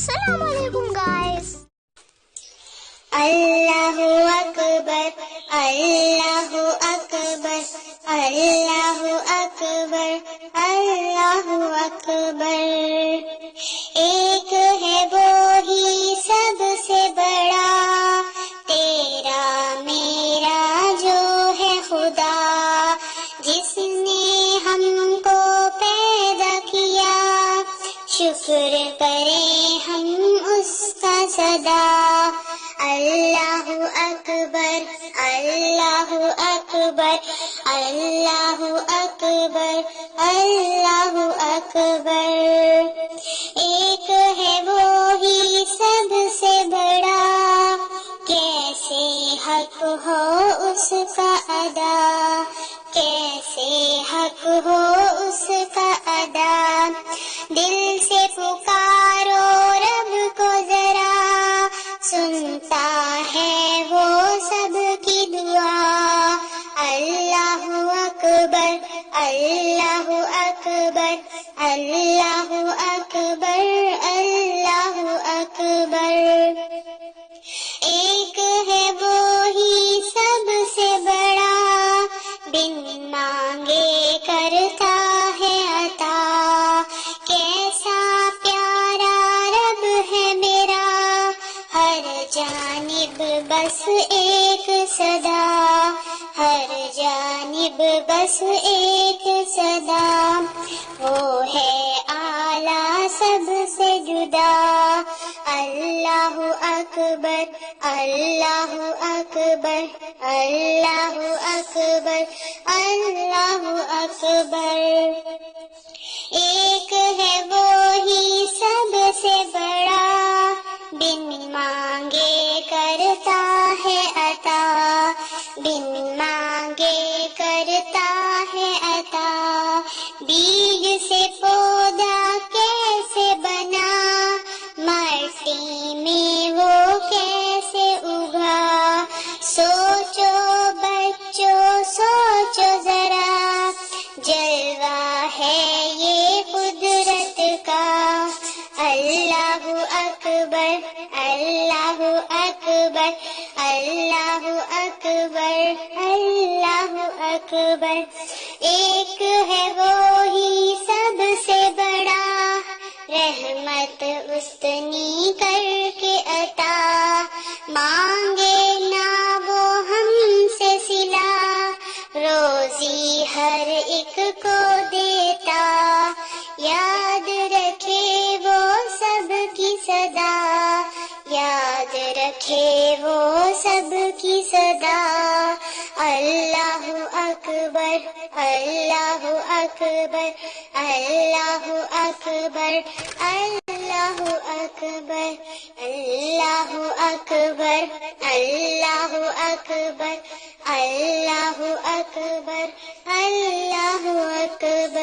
السلام علیکم guys. اللہ اکبر اللہ اکبر اللہ اکبر اللہ اکبر. ایک ہے وہی سب سے بڑا، تیرا میرا جو ہے خدا، جس نے ہم کو پیدا کیا، شکر کریں ہم اس کا سدا. اللہ اکبر اللہ اکبر اللہ اکبر اللہ اکبر. ایک ہے وہی سب سے بڑا، کیسے حق ہو اس کا ادا، کیسے حق ہو اس کا ادا. دل سے پکارو رب کو ذرا، سنتا ہے وہ سب کی دعا. اللہ اکبر اللہ اکبر اللہ اکبر اللہ اکبر. ایک ہے وہی سب سے بڑا، بن مانگے کرتا ہے عطا. کیسا پیارا رب ہے میرا، ہر جانب بس ایک صدا، ہر جانب بس ایک صدا. وہ ہے اعلیٰ سب سے جدا. اللہ اکبر اللہ اکبر اللہ اکبر اللہ اکبر. ایک ہے وہی سب سے بڑا، بن مانگے کرتا ہے عطا، بن مانگے کرتا ہے عطا. بیج سے پودا کیسے بنا، مٹی میں وہ کیسے اگا. سوچو بچوں سوچو ذرا، جلوہ ہے یہ قدرت کا. اللہ اکبر اللہ اکبر اللہ اکبر اللہ اکبر. ایک ہے وہی سب سے بڑا، رحمت استنی کر کے عطا. مانگے نہ وہ ہم سے صلہ، روزی ہر ایک کو دیتا. یاد رکھے وہ سب کی صدا، یاد رکھے وہ سب کی صدا. اللہ اکبر اللہ اکبر اللہ اکبر اللہ اکبر اللہ اکبر اللہ اکبر اللہ اکبر اللہ اکبر.